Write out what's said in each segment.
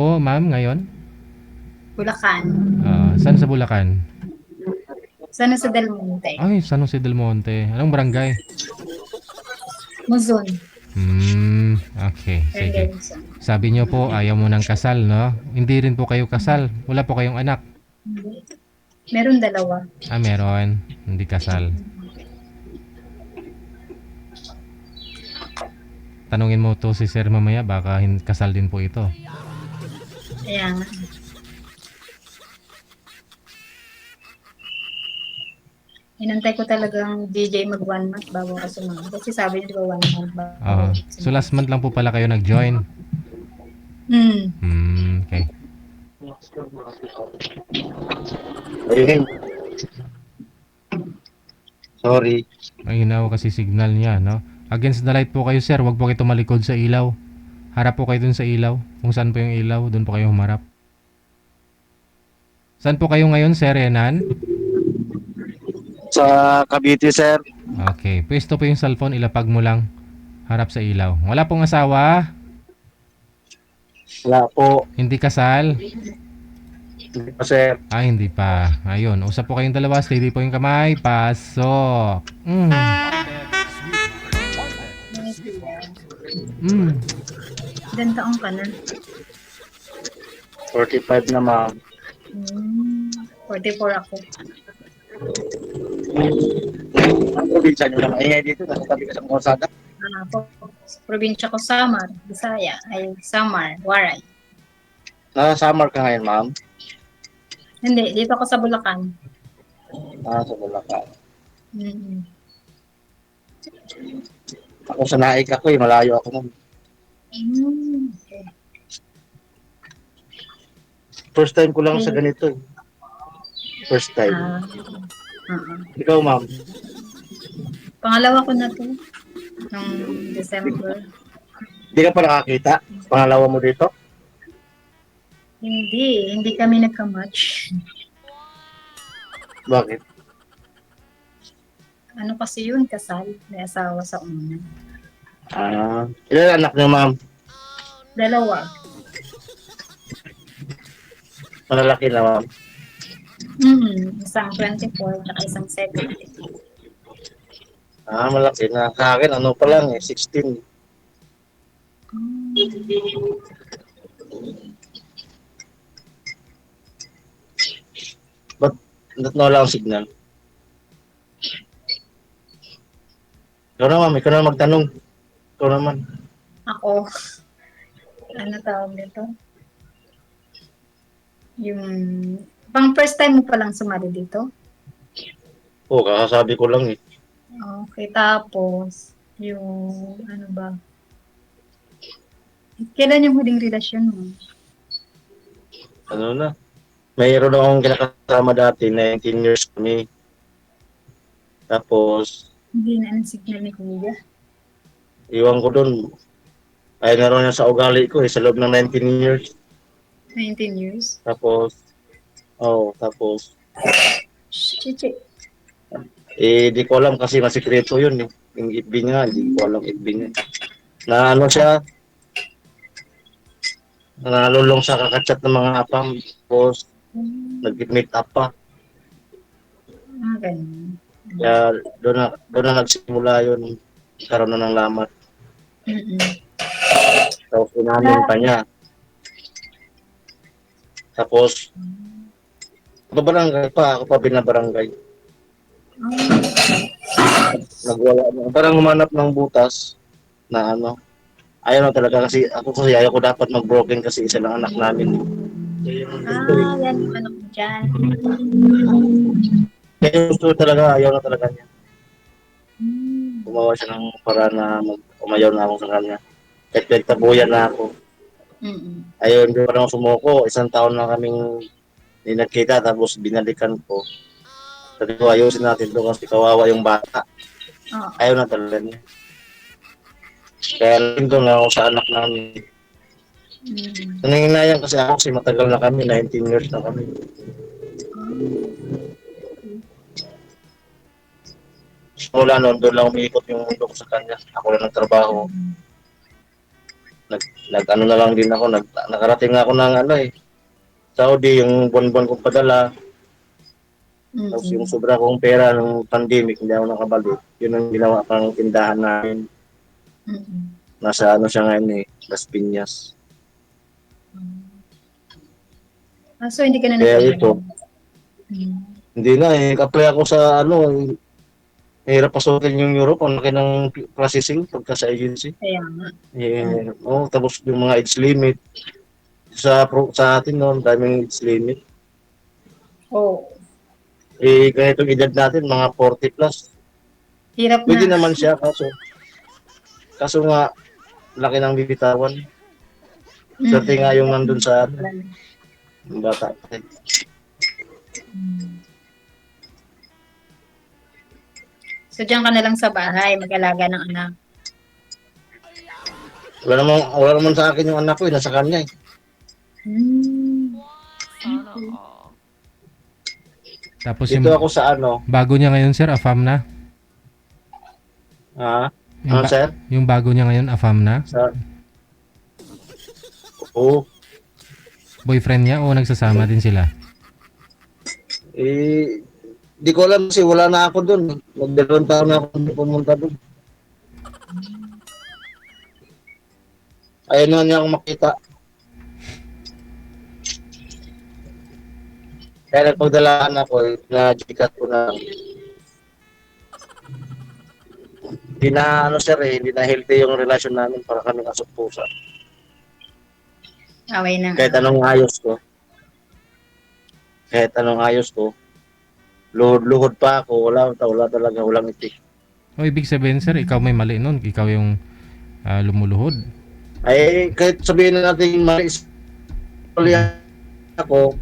po, ma'am, ngayon? Bulacan. Saan sa Bulacan? Sana sa Del Monte. Ay, San Jose del Monte. Anong barangay? Luzon. Okay, Barangay sige. Luzon. Sabi niyo po, ayaw mo ng kasal, no? Hindi rin po kayo kasal. Wala po kayong anak. Hindi. Meron dalawa. Meron. Hindi kasal. Tanungin mo to si sir mamaya, baka kasal din po ito. Kaya nga. Inantay ko talagang DJ mag 1 month bago ako sumunod. Kasi sabi niya, di ba 1 month bago So sumunod. last month lang po pala kayo nag-join. Hmm. Okay. Ayun. Sorry. Ang hinaw kasi signal niya, no? Against the light po kayo, sir. Huwag po kayo tumalikod sa ilaw. Harap po kayo dun sa ilaw. Kung saan po yung ilaw, dun po kayo humarap. Saan po kayo ngayon, Sir Renan? Sa Cavite, sir. Okay. Pwesto po yung cellphone, ilapag mo lang. Harap sa ilaw. Wala pong asawa? Wala po. Hindi kasal? Hindi pa, sir. Hindi pa. Ayun. Usap po kayong dalawa. Steady po yung kamay. Pasok. Ilan taong ka na? 45 na, ma'am. 44 ako. Ang probinsya nyo lang. Ingay dito. Nasa tabi ka sa Mosada. Probinsya ko Samar, Bisaya, ay Samar, Waray. Nasa Samar ka ngayon, ma'am. Hindi, dito ako sa Bulacan. Sa Bulacan. Mm-hmm. Ako sa Naik ako eh. Malayo ako nun. Okay. First time ko lang sa ganito. First time. Ikaw, ma'am. Pangalawa ko na to. Noong December. Hindi ka pa nakakita? Pangalawa mo dito? Hindi kami nagka-match. Bakit? Ano kasi yun, kasal. May asawa sa una. Ilan anak niyo, ma'am? 2. Malalaki na, ma'am. Isang 24, at isang 70. Malaki na. Sa akin, ano pa lang eh, 16. Ba't nawala ang signal? Ikaw na, ma'am. Ikaw na magtanong. Ikaw naman. Ako, ano tawag nito? Yung, pang first time mo palang sumali dito? Kakasabi ko lang eh. Okay, tapos, yung, ano ba? Kailan yung huling relasyon mo? Ano na? Mayroon akong kinakasama dati, 19 years kami. Tapos, Hindi na ang signal ni Kuya. iwan ko dun. Ay naroon niya sa ugali ko eh, sa loob ng 19 years. 19 years? Tapos, Chichi. di ko alam kasi masikreto yun eh. Yung FB niya, hindi ko alam FB niya. Na ano siya, nalulong sa kakachat ng mga apam. Tapos, nag-meet up pa. Ganun. Kaya doon na nagsimula yun. Karoon na ng lamat. Tapos, inamin pa niya. Tapos, babarangay pa. Ako pa binabarangay. Nagwala na. Parang humanap ng butas na ano. Ayaw na talaga kasi ayaw ko dapat mag-broken kasi isa lang anak namin. Yan yung ano ko dyan. Kaya gusto talaga, ayaw na talaga niya. Gumawa siya ng para na umayaw na ako sa kanya. Kahit nagtabuyan na ako. Ayun, hindi pa lang sumuko. 1 taon na kaming hindi nagkita tapos binalikan ko. Sabi ko, ayusin natin ito kasi kawawa yung bata. Ayaw na talaga niya. Kaya nandun na ako sa anak namin. Nanginayang kasi ako kasi matagal na kami, 19 years na kami. Mula noon, doon lang umiikot yung mundo ko sa kanya. Ako lang nagtrabaho. Nag-ano na lang din ako, nakarating nga ako ng ano eh, Saudi, yung buwan-buwan kong padala. Tapos yung sobra kong pera ng pandemic, hindi ako nakabalik. Yun ang ginawa pang tindahan namin. Nasa ano siya ngayon eh, Las Piñas. So hindi ka na Kaya nag-apply? ito, hindi na eh. Apply ako sa ano, hirap pasukin yung Europe, ang laki ng processing pagka sa agency. Kaya nga. Eh, tapos yung mga age limit. Sa atin noon, daming age limit. Oo. Eh, ganitong edad natin, mga 40 plus. Hirap Pwede na. naman siya, kaso nga, laki ng bibitawan. Swerte nga yung nandun sa yung bata. So diyan ka na lang sa bahay, mag-alaga ng anak. Wala naman sa akin yung anak ko, nasa kanya eh. Tapos Dito ako sa ano, bago niya ngayon, sir, AFAM na? ano sir? Yung bago niya ngayon, AFAM na? Oo. Boyfriend niya o nagsasama din sila? Eh, di ko alam kasi wala na ako doon. Magdalawang taon na ako pumunta doon. Ayaw na niya akong makita. Kaya nagpagdalaan ako, na-jikat ko na. Hindi na, sir hindi na healthy yung relasyon namin para kaming asok pusa. Away na. Kahit anong ayos ko, luhod pa ako, wala talaga, walang itik. O ibig sabihin, sir, ikaw may mali nun. Ikaw yung lumuluhod. Ay, kahit sabihin na natin mali ako,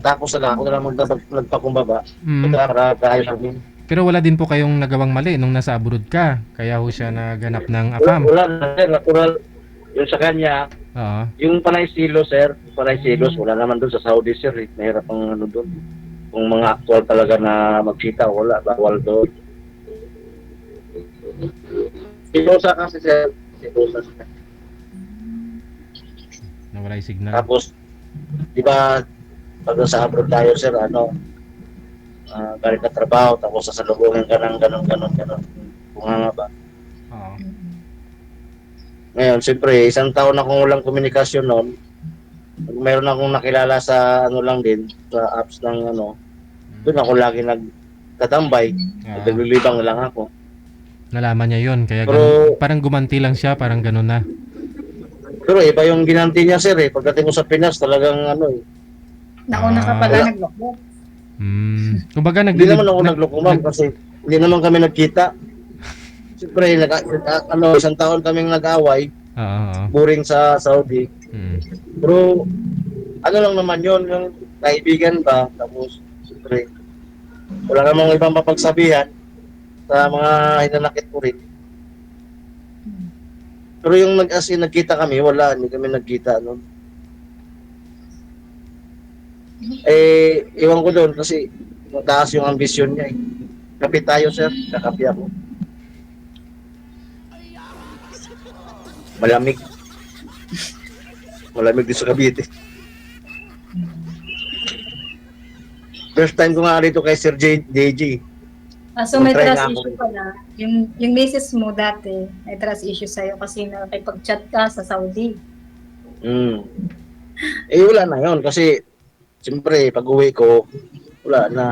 tapos na ako na lang nagpakumbaba. Para kaayos namin. Pero wala din po kayong nagawang mali nung nasa abroad ka. Kaya ho siya naganap ng AFAM. Wala na, sir. Natural. Yung sa kanya, Oo. yung panay silos, sir. Panay silos, wala naman doon sa Saudi, sir. Mahirap ang ano doon. Kung mga actual talaga na magkita, wala. Bawal doon. Silosa kasi, sir. Silosa siya. Nawala yung signal. Tapos, di ba, pag sa abroad tayo, sir, galing ka trabaho, tapos sasalubungin ka ng ganon. Kung nga ba. Oo. Ngayon, siyempre, isang taon na akong walang komunikasyon noon. Mayroon akong nakilala sa ano lang din, sa apps ng ano. Doon ako lagi nagtatambay. Naglilibang lang ako. Nalaman niya yun. Kaya Pero, parang gumanti lang siya. Parang ganun na. pero iba yung ginanti niya, sir. Pagdating ko sa Pinas, talagang ano eh. Nauna ka pala nagloko. Kumbaga Hindi naman ako nagloko, ma'am, kasi hindi naman kami nagkita. Siyempre, isang taon kaming nag-away. Boring sa Saudi. Pero, ano lang naman yun, yung kaibigan ba, tapos, siyempre, wala namang ibang mapagsabihan sa mga hinanakit ko rin. Pero yung nagkita kami, wala, hindi kami nagkita noon. Eh, iwan ko doon kasi mataas yung ambisyon niya eh. Kapi tayo, sir. Kakapi ako. Malamig. Malamig din sa Cavite. First time ko nga dito kay Sir JJ. So may trust issue pala. Yung misis mo dati, may trust issue sa'yo kasi nakipag-chat ka sa Saudi. Eh, wala na yun kasi siyempre, pag uwi ko, wala na.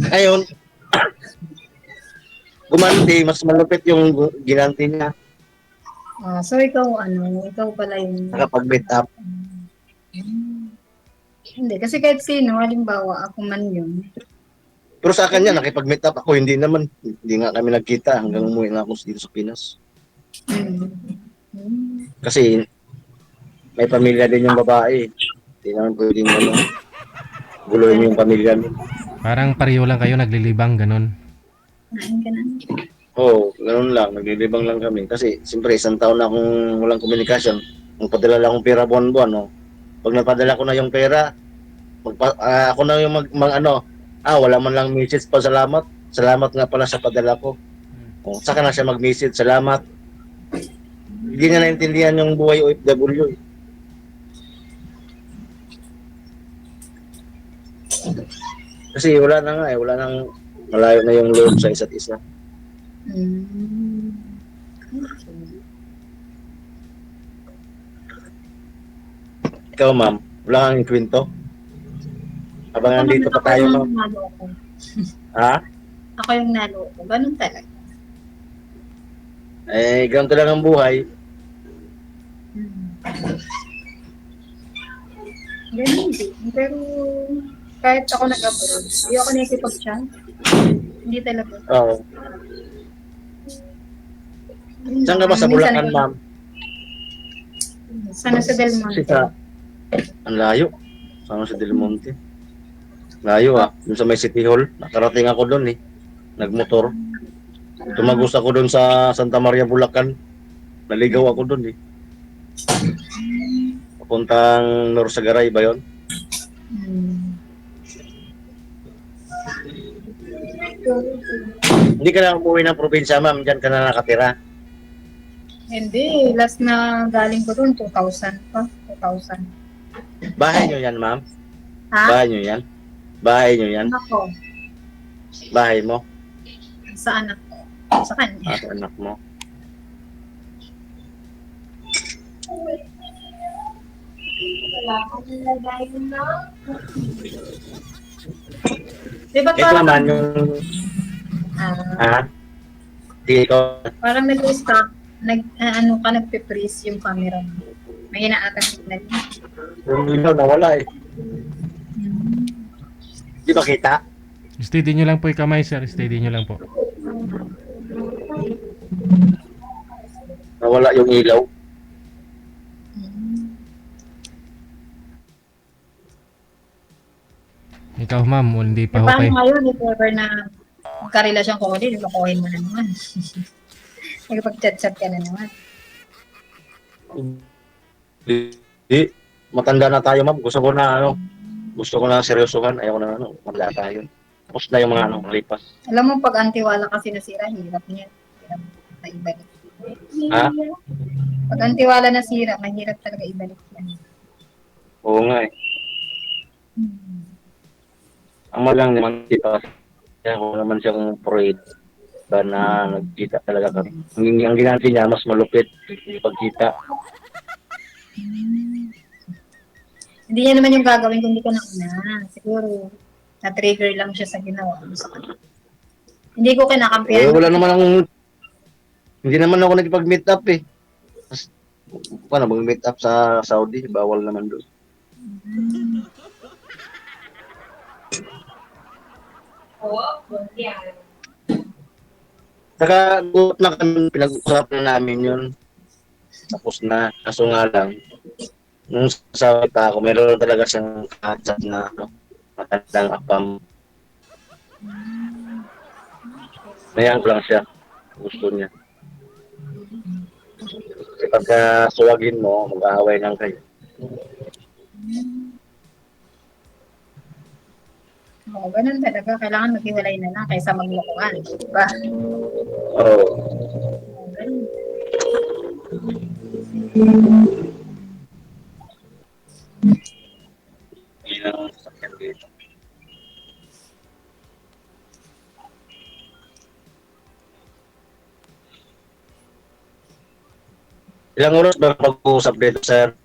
Ngayon, gumanti, mas malupit yung ginanti niya. So ikaw pala yung Nakapag-meet up. Hindi, kasi kahit sino, halimbawa ako man yun. Pero sa akin yan, nakipag-meet up ako, hindi naman. Hindi nga kami nagkita hanggang umuwi na ako dito sa Pinas. Kasi may pamilya din yung babae. Hindi naman pwedeng guluhin yung pamilya mo. Parang pareho lang kayo naglilibang, ganun. Oo, ganun lang. Naglilibang lang kami. Kasi siyempre, isang taon na akong walang komunikasyon. Kung padala lang akong pera buwan-buwan, no? Pag napadala ko na yung pera, ako na yung wala man lang message pa, salamat. Salamat nga pala sa padala ko. Saka na siya mag-message, salamat. Hindi niya naintindihan yung buhay OFW eh. Kasi wala na nga eh, wala nang malayo na yung loob sa isa't isa. Mm. Ikaw ma'am, wala kang kwento? Habang nandito pa tayo ma'am. Naloko. Ha? Ako yung naloko. Ganun talaga. Eh, ganito lang ang buhay. Ganun din. Pero kahit ako nag-abroad, hindi ako nakikipag-chat. Hindi talaga. Oo. Saan ka ba sa Bulacan ma'am? Sana sa Del Kasi Monte. ang layo. Saan sa Del Monte? Layo ah. Doon sa may City Hall. Nakarating ako doon eh. Nagmotor. Tumagos ako doon sa Santa Maria, Bulacan. Naligaw ako doon eh. Papuntang Norsagaray ba yun? Hindi ka na umuwi ng probinsya ma'am. Diyan ka na nakatira. Hindi. Last na galing ko doon, 2000 pa. 2000. Bahay nyo yan ma'am? Ha? Bahay nyo yan? Bahay nyo yan? Ako. Bahay mo? Sa anak ko. Sa kanya. At anak mo? Di ba Ito parang, naman yung... ah, Di ko... parang nag-stop, ano ka, nagpe-freeze yung camera mo. May inaatang signal. Yung ilaw nawala eh. Di ba kita? Steady nyo lang po yung kamay, sir. Steady nyo lang po. Nawala yung ilaw. Ikaw, ma'am, hindi pa ho Paano kayo. ngayon, if ever na magkarelasyon ko ulit, lukohin mo na naman. Nagpag-chat-chat ka na naman. Di. Matanda na tayo ma'am. Gusto ko na ano. Gusto ko na seryosohan. Ayaw ko na ano. Magla tayo. Tapos na yung mga ano. Malipas. Alam mo, pag antiwala kasi nasira, hirap niya. Hirap na ibalik. Ha? Pag antiwala nasira, mahirap talaga ibalik yan. Oo nga eh. Ang malang naman kita. Kaya ko naman siyang proid. Ba na nagkita talaga kami. Ang ginanti niya mas malupit. Yung pagkita. Hindi niya naman yung gagawin kung hindi ka nauna. Siguro, na-trigger lang siya sa ginawa mo sa kanya. Hindi ko Eh, kinakampihan. wala naman ang... Hindi naman ako nagpag-meet up eh. Paano mag-meet up sa Saudi? Bawal naman doon. Saka buot na kami, pinag-usapan na namin yun. Tapos na, kaso nga lang, nung sasabi pa ako, meron talaga siyang katsat na ano, matandang apam. Mayang ko lang siya. Gusto niya. Kasi pagka suwagin mo, mag-aaway lang kayo. Oo, ganun talaga. Kailangan maghiwalay na lang kaysa maglokohan. Diba? Oo. Ganun. Yun ang sasakyan dito. Ilang oras ba mag-uusap dito, sir?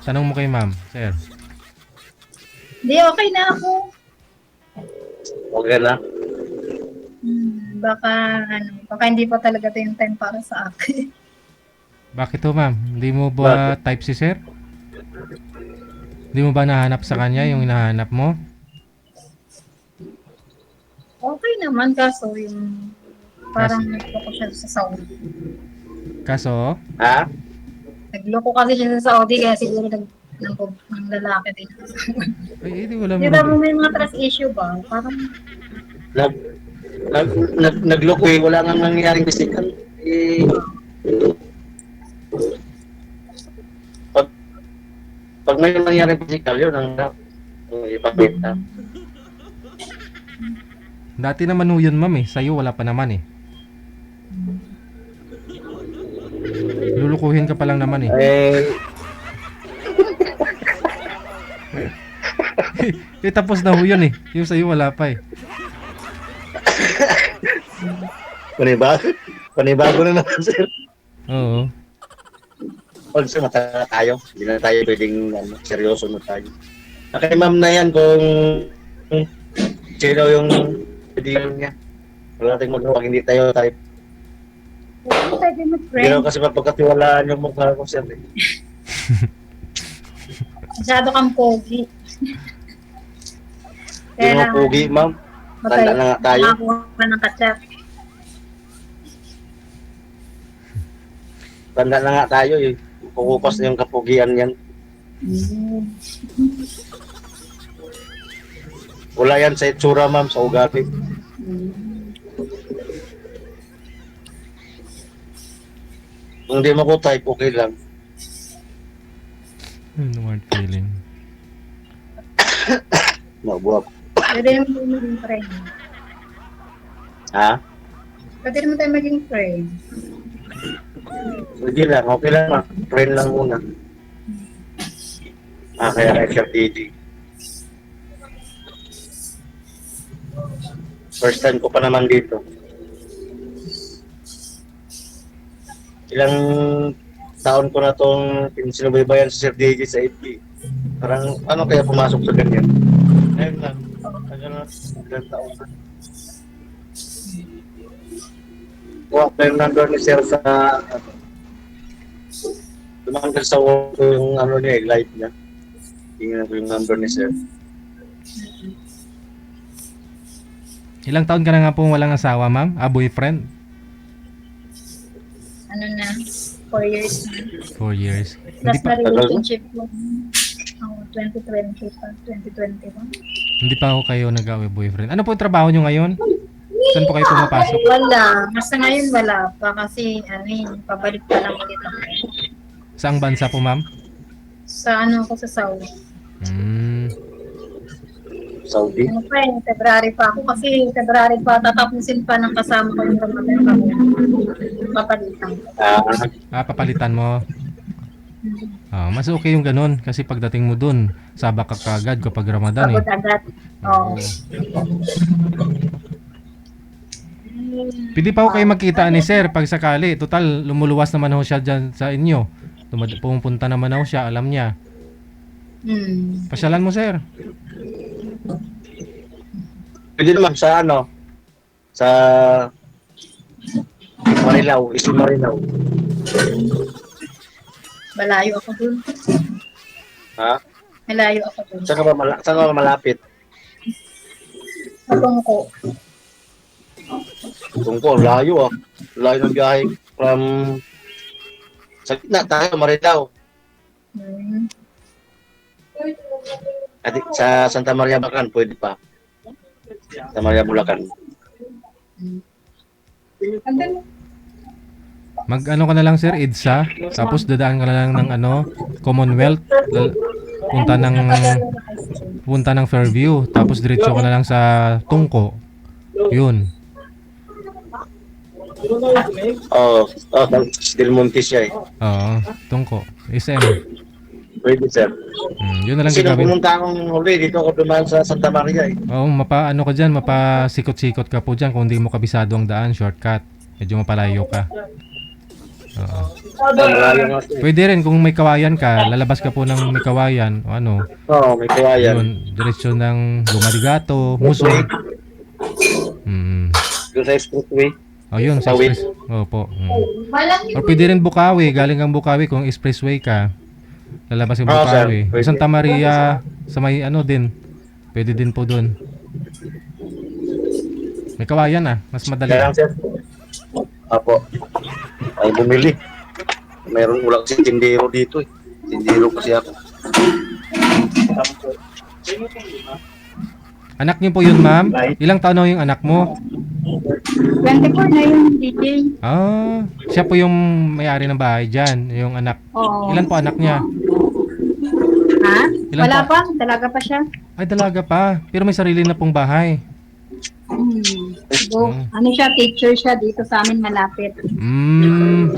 Tanong mo kay ma'am, sir. Hindi, okay na ako. Okay na. Baka hindi pa talaga ito yung time para sa akin. Bakit ho, ma'am? Hindi mo ba type si sir? Hindi mo ba nahanap sa kanya yung hinahanap mo? Okay naman, kaso yung parang nagloko siya sa Saudi. Kaso, Ha? Nagloko kasi siya sa Saudi, kaya siguro ng lalaki din. ay, hindi wala Di mo. ba may mga trust issue ba? Parang, Nagloko eh. Wala nga nangyaring physical. Eh, pag may nangyaring physical, yun ang ipakita. Dati naman ho yun, ma'am eh. Sa'yo wala pa naman eh. lulukuhin ka pa lang naman eh. Tapos na ho yun eh. Yung sa'yo wala pa eh. Panibago na naman, sir. Oo. Pag sir, mata tayo. Hindi na tayo pwedeng seryoso na tayo. Kay ma'am na yan kung sino yung video niya. Wala tayong magawa, hindi tayo type. Pwede mo, Hindi friend. raw kasi mapagkatiwalaan yung mukha ko, sir. Masyado kang pogi. Hindi mo pugi, ma'am. Tanda na nga tayo. Makakuha ka ng kachat. Tanda na nga tayo eh. Kukupas na yung kapugian yan. Wala yan sa itsura, ma'am, sa ugali. Kung di mo ko type, okay lang. No hard feeling. Mabuhat. Pwede naman tayo maging friend. Ha? Pwede naman tayo maging friend. Sige lang, okay lang, ma'am. Friend lang muna. Kaya XFDD. First time ko pa naman dito. Ilang taon ko na itong sinubaybayan sa Sir DJ sa FB. Parang ano kaya pumasok sa ganyan? Ayun lang. Tagal na, ilang taon na. Kuha ko yung number ni Sir sa tumanggal sa wall ko yung ano niya, light niya. Tingnan ko yung number ni Sir. Ilang taon ka na nga po walang asawa, ma'am? Boyfriend? Ano na, 4 years na. 4 years. Plus Hindi pa, na relationship ko. 2020 pa, 2021. hindi pa ako kayo nag-away boyfriend. Ano po yung trabaho nyo ngayon? Saan po kayo pumapasok? Wala. Basta ngayon wala pa kasi pabalik pa lang ulit ako. Saang bansa po, ma'am? Sa ano ako sa Saudi. Saudi. Ano pa February pa ako kasi February pa tatapusin pa ng kasama ko yung Ramadan pa ko. Papalitan ko. Papalitan mo. Mas okay yung ganun kasi pagdating mo dun, sabak ka kagad kapag Ramadan eh. Pagod agad. Oo. Pwede pa ako kayo magkita ni Sir pag sakali. Total, lumuluwas naman ako siya dyan sa inyo. Pumupunta naman ako siya, alam niya. Pasyalan mo, Sir. Pwede naman sa ano, sa Marilao, Isin Marilao. Malayo ako dun. Ha? Malayo ako dun. Saan ka ba malapit? Sa Tungko. Tungkol, layo ah. Layo ng biyahe from sa gitna tayo, Marilao. At sa Santa Maria Bulacan, pwede pa. Santa Maria Bulacan. Mag-ano ka na lang, Sir, EDSA. Tapos dadaan ka na lang ng Commonwealth. Punta ng Fairview. Tapos diretso ka na lang sa Tungko. Yun. Del Monte siya eh. Oo, Tungko. SM. Pwede, sir. Yun na lang Kasi nung gagawin. pumunta akong huli, dito ako dumaan sa Santa Maria eh. Oo, ano ka dyan, mapasikot-sikot ka po dyan kung hindi mo kabisado ang daan, shortcut. Medyo mapalayo ka. Oo. Malayo nga siya eh. Pwede rin kung may kawayan ka, lalabas ka po ng may kawayan, o ano, Oo, may kawayan. yun, diretsyo ng Lumarigato, Muson. Doon sa expressway. O yun, sa Tawid. express. Opo. Or pwede rin Bukawi, galing kang Bukawi kung expressway ka. Lalabas yung Bukawi. sir, pwede. Santa Maria, sa may din. Pwede din po doon. May kawayan mas madali. Kaya lang, sir. Apo. Ay bumili. Mayroon ulang si tindero dito eh. Tindero kasi ako. Anak niyo po yun, ma'am? Ilang taon na yung anak mo? 24 na yung DJ. Siya po yung may-ari ng bahay dyan, yung anak. Oo. Ilan po anak niya? Ha? Ilan Wala pa? pa. Dalaga pa siya. Ay, dalaga pa. Pero may sarili na pong bahay. Ano siya, teacher siya dito sa amin malapit.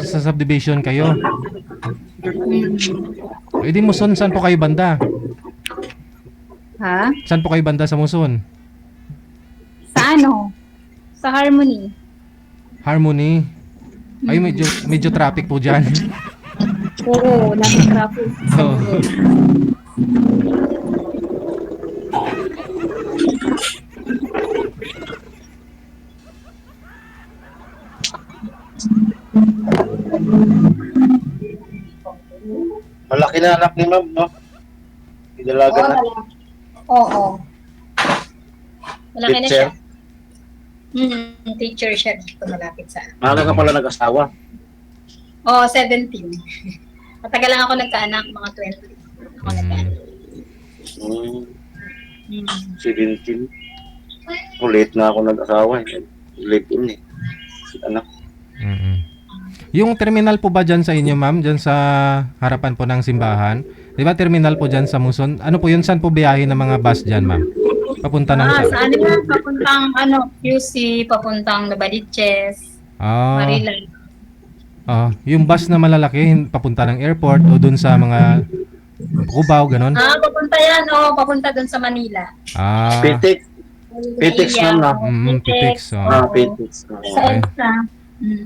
Sa subdivision kayo. Mm. Eh di Muson, saan po kayo banda? Ha? Saan po kayo banda sa Muson? Sa ano? Sa Harmony. Harmony. Ay, medyo traffic po dyan. Oo, lagi traffic. Oo. Malaki na anak ni ma'am, no? Idalaga na. Oo. Malaki na Teacher? siya. Teacher siya dito malapit sa. Maaga ka pala nag-asawa. Oo, 17. Matagal lang ako nagkaanak, mga 20. Ako nagkaanak. Mm. 17. Late na ako nag-asawa. Late in eh. Anak. Yung terminal po ba dyan sa inyo, ma'am? Dyan sa harapan po ng simbahan? Di ba terminal po dyan sa Muson? Ano po yun? Saan po biyahe ng mga bus dyan, ma'am? Papunta ng Sa ano yan? Papuntang QC, papuntang Nabaliches, Marila. Yung bus na malalaki, papunta ng airport o dun sa mga Cubao, ganon? Papunta yan, papunta dun sa Manila. Pitik. Pitix ma'am na. Pitix. Pitix. Sa EDSA.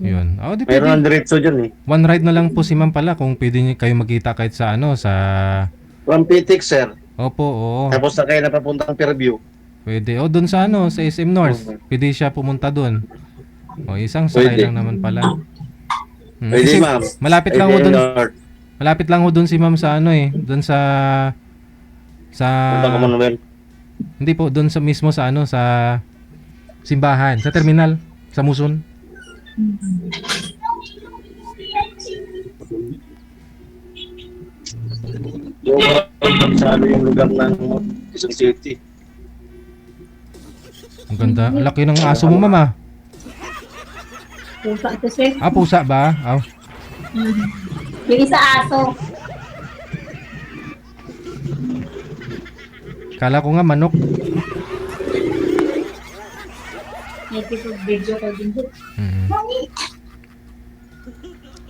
Yun. Di Meron ang pwede. diretso dyan eh. One ride na lang po si ma'am pala kung pwede niyo kayo magkita kahit sa sa... From Pitix, sir. Opo, oo. Tapos na kayo na papuntang Fairview. Pwede. O doon sa sa SM North. Pwede siya pumunta doon. Isang sakay Pwede. lang naman pala. Pwede, Kasi ma'am. Malapit lang ho doon. North. Malapit lang ho doon si ma'am sa doon sa Punta ka Manuel. hindi po doon sa mismo sa sa simbahan, sa terminal, sa Muson. Yung sa yung lugar ng Quezon City. Ang ganda. Ang laki ng aso mo, mama. Pusa ito, sir. Pusa ba? Yung isa aso. Kala ko nga manok. May tipo video ko din.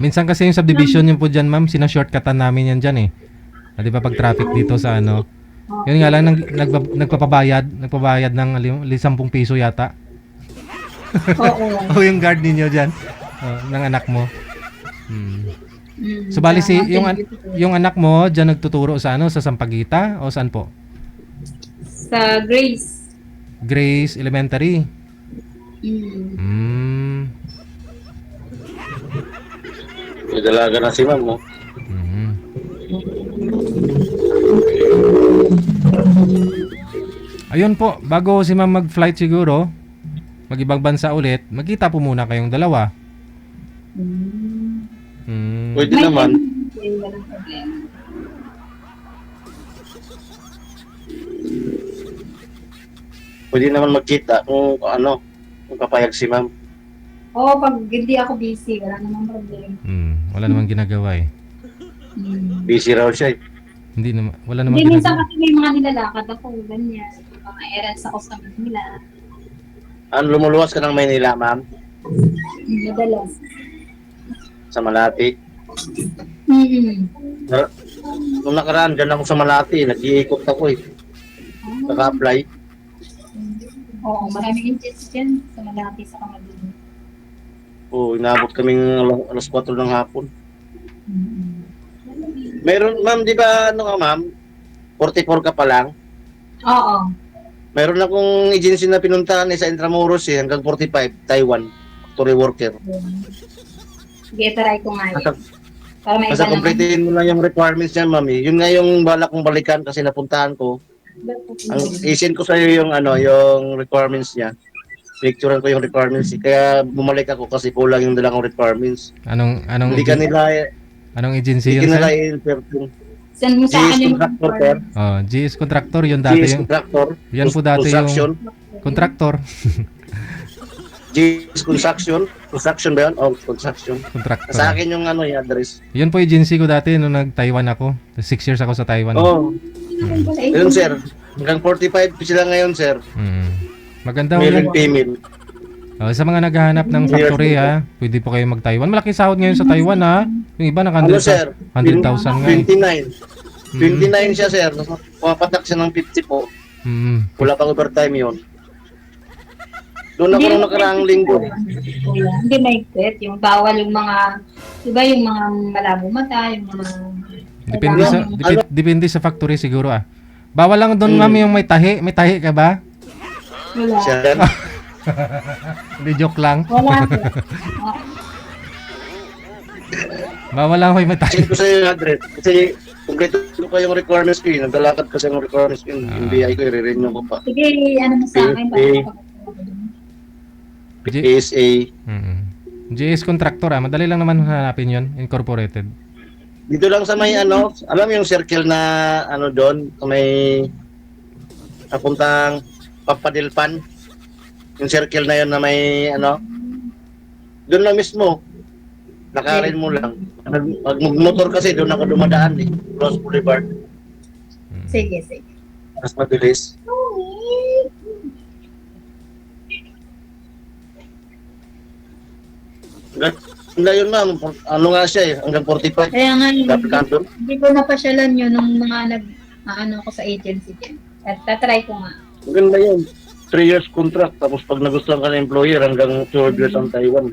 Minsan kasi yung subdivision yung po dyan, ma'am, sinashortcutan namin yan dyan eh. Di ba pag traffic dito sa yun nga lang, nagpabayad ng 10 piso yata. Oo. O yung guard ninyo dyan, ng anak mo. So bali yung anak mo dyan nagtuturo sa sa Sampaguita o saan po? Sa Grace. Grace Elementary. May dalaga na si ma'am, mo. Ayun po, bago si ma'am mag-flight siguro, mag-ibang bansa ulit, magkita po muna kayong dalawa. Pwede naman. Walang problema. Pwede naman magkita kung kung papayag si ma'am. Oo, pag hindi ako busy, wala namang problema. Wala namang ginagawa eh. Busy raw siya eh. Hindi naman, wala namang Hindi, minsan ginagawa. kasi may mga nilalakad ako, ganyan. Mga errands ako sa Manila. Lumuluwas ka ng Maynila, ma'am? Madalas. Sa Malati. Nung nakaraan, dyan ako sa Malati. Nag-iikot ako eh. Naka-apply. Oo, maraming agents dyan sa Malati sa Kamadini. Oo, inabot kaming alas 4 ng hapon. Meron, ma'am, di ba, ma'am? 44 ka pa lang. Oo. Meron akong agency na pinuntahan sa Intramuros hanggang 45, Taiwan. Factory worker. Sige, try ko nga yun. Para may Basta iba naman. kumpletin mo lang yung requirements niya, ma'am. Yun nga yung balak kong balikan kasi napuntahan ko. Ang isin ko sa iyo yung yung requirements niya. Picturean ko yung requirements. Kaya bumalik ako kasi kulang yung dalang requirements. Anong Hindi ka nila anong agency hindi yun, nila sir? i-interview. Send mo sa GS akin yung contractor, sir. GS contractor yun dati GS yung contractor. yan po dati construction. yung contractor. GS construction. Construction ba yun? Oh, construction. Contractor. Sa akin yung yung address. Yan po agency ko dati nung nag-Taiwan ako. 6 years ako sa Taiwan. Oh, yun sir. Hanggang 45 sila ngayon, sir. Maganda ho Male yan. and female. Sa mga naghahanap ng factory ha, pwede po kayo mag-Taiwan. Malaki sahod ngayon sa Taiwan ha. Yung iba naka Ano sir? 100,000 nga eh. 29. 29 siya sir. Pumapatak siya ng 50 po. Wala pang overtime yun. Doon ako nung nakaraang linggo. Hindi mahigpit. Yung bawal yung mga, iba yung mga malabo mata, yung mga... Depende sa depende sa factory siguro ah. Bawal lang doon ma'am yung may tahi. May tahi ka ba? Wala. Sir, Hindi, joke lang. Wala. Bawal lang may tahi. check ko sa iyo yung address. Kasi kumpleto ko yung requirements ko. Naglalakad kasi yung requirements ko. Yung BI ko, i-renew ko pa. Sige, ano mo sa akin. PSA. GS contractor ah. Madali lang naman hanapin yun. Incorporated. Dito lang sa may ano, alam mo yung circle na ano doon, may napuntang Papadilpan. Yung circle na yun na may ano, doon na mismo. Lakarin mo lang. Pag motor kasi doon ako dumadaan eh. Cross Boulevard. Sige, sige. Mas mabilis. Hindi yun ma'am, ano nga siya eh, hanggang 45. Kaya nga, Dapat kanto. hindi ko napasyalan yun nung mga ano ko sa agency din. At tatry ko nga. Maganda yun. 3 years contract, tapos pag nagustuhan ka ng employer, hanggang 12 years ang Taiwan.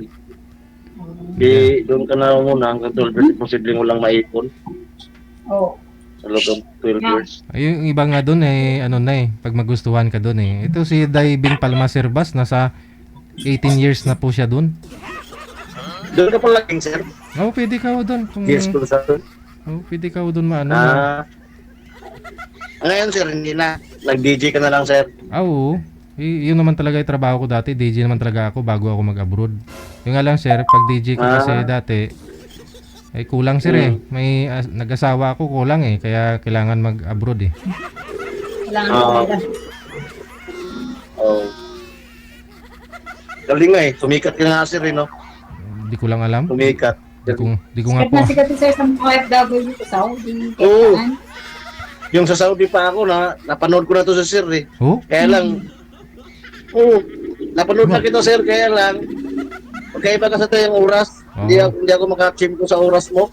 Di, doon ka na muna, hanggang 12 years, posibleng walang maipon. Oo. Sa loob ng 12 years. Ay, yung iba nga doon eh, ano na eh, pag magustuhan ka doon eh. Ito si Daibing Palma Sirbas, nasa 18 years na po siya doon. Doon ka pala laging, sir. Oo, pwede ka ho doon. Yes, kung sa doon. Oo, pwede ka ho doon maano. Ngayon, sir, hindi na. Nag-DJ ka na lang, sir. Oo. Yun naman talaga yung trabaho ko dati. DJ naman talaga ako bago ako mag-abroad. Yung nga lang, sir, pag DJ ko kasi dati, ay kulang sir eh. May nag-asawa ako, kulang eh. Kaya kailangan mag-abroad eh. Kailangan ko talaga. Oh. Galing nga eh. Sumikat ka nga, sir, eh, no? Di ko lang alam. Sumikat. Di ko nga Sikat po. na sikat sir sa mga OFW sa Saudi. Oo. Kailangan. Yung sa Saudi pa ako, napanood ko na to sa sir, eh. Oh? Kaya lang, napanood na kita, sir, kaya lang, magkaiba ka sa tayo yung oras. Hindi ako maka-chim ko sa oras mo.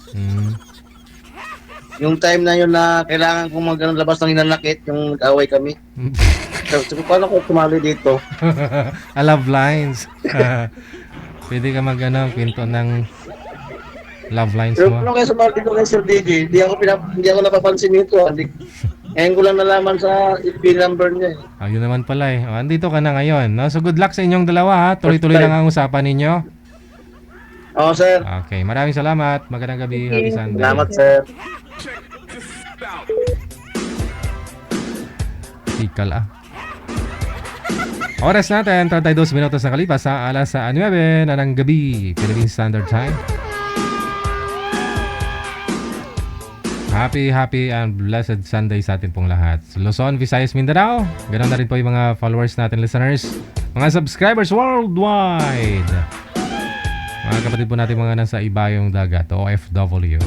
Yung time na yun na kailangan kong maglabas ng hinanakit, yung nag-away kami. So, paano ko tumali dito? I love lines. Pwede ka kwento ng love lines Pero mo. ano kayo sumali ko kay Sir DJ, hindi ako napapansin nito. Ngayon ko lang nalaman sa FB number niya. Ayun naman pala eh. Andito ka na ngayon. No? So good luck sa inyong dalawa ha. Tuloy-tuloy lang ang usapan ninyo. Oo, sir. Okay, maraming salamat. Magandang gabi. Happy Sunday. Salamat, sir. Tikal ah. Oras natin, 32 minutos na kalipas sa alas 9 na ng gabi, Philippine Standard Time. Happy and blessed Sunday sa atin pong lahat. Luzon, Visayas, Mindanao. Ganoon na rin po yung mga followers natin, listeners. Mga subscribers worldwide. Mga kapatid po natin mga nasa ibayong dagat, OFW.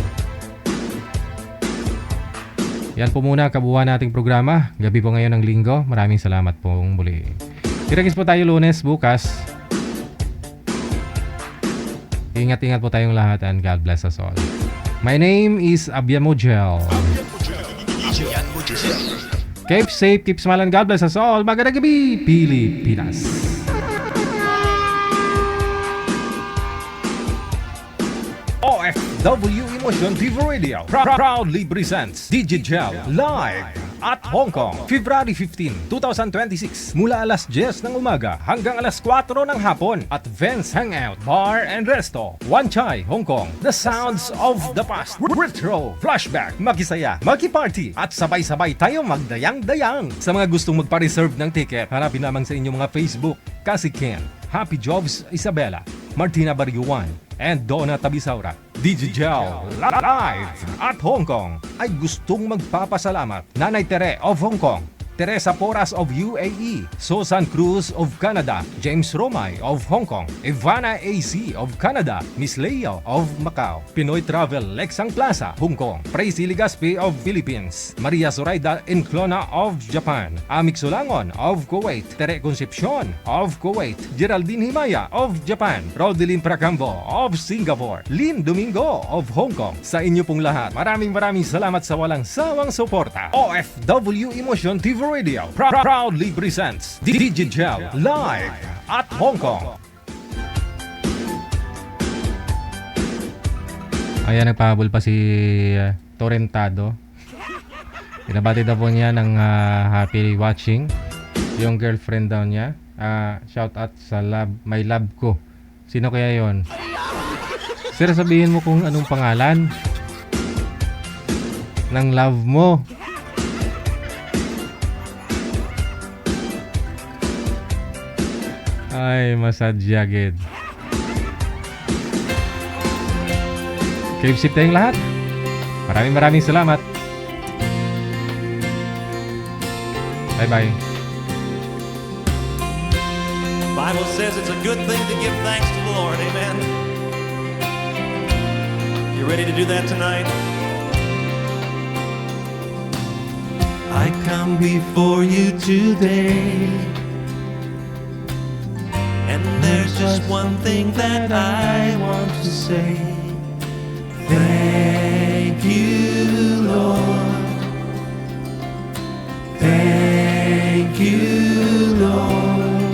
Yan po muna kabuuan nating programa. Gabi po ngayon ng linggo. Maraming salamat pong muli. Kita-kits po tayo Lunes bukas. Ingat-ingat po tayong lahat and God bless us all. My name is Abia Mojel. Keep safe, keep smiling. God bless us all. Magandang gabi, Pilipinas. OFW Emotion TV Radio proudly presents DigiGel Live at Hong Kong, February 15, 2026 mula alas 10 ng umaga hanggang alas 4 ng hapon at Vance Hangout Bar and Resto, Wan Chai, Hong Kong. The sounds of the past, retro, flashback, makisaya, makiparty at sabay-sabay tayo magdayang-dayang. Sa mga gustong magpa-reserve ng ticket, hanapin lamang sa inyong mga Facebook, Kasi Ken, Happy Jobs Isabela, Martina Bariuan, and Donna Tabisaura. DigiGel Live at Hong Kong ay gustong magpapasalamat Nanay Tere of Hong Kong, Teresa Porras of UAE, Susan Cruz of Canada, James Romay of Hong Kong, Ivana AC of Canada, Miss Leo of Macau, Pinoy Travel Lexang Plaza, Hong Kong, Praisy Ligaspi of Philippines, Maria Zoraida Enclona of Japan, Amik Sulangon of Kuwait, Tere Concepcion of Kuwait, Geraldine Himaya of Japan, Rodelyn Pracambo of Singapore, Lynn Domingo of Hong Kong. Sa inyo pong lahat, maraming salamat sa walang sawang suporta. OFW Emotion TV Radio proudly presents Digigel Live at Hong Kong. Ayan, nagpahabol pa si Torrentado. Pinabati daw po niya ng happy watching yung girlfriend daw niya. Shout out sa my love ko. Sino kaya yon? Sir, sabihin mo kung anong pangalan ng love mo. Ay, masadyagid. Keep safe tayong lahat. Maraming salamat. Bye-bye. Bible says it's a good thing to give thanks to the Lord. Amen. You ready to do that tonight? I come before you today, and there's just one thing that I want to say. Thank you, Lord. Thank you, Lord,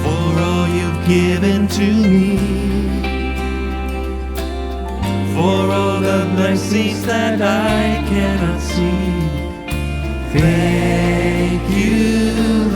for all you've given to me, for all the blessings that I cannot see. Thank you,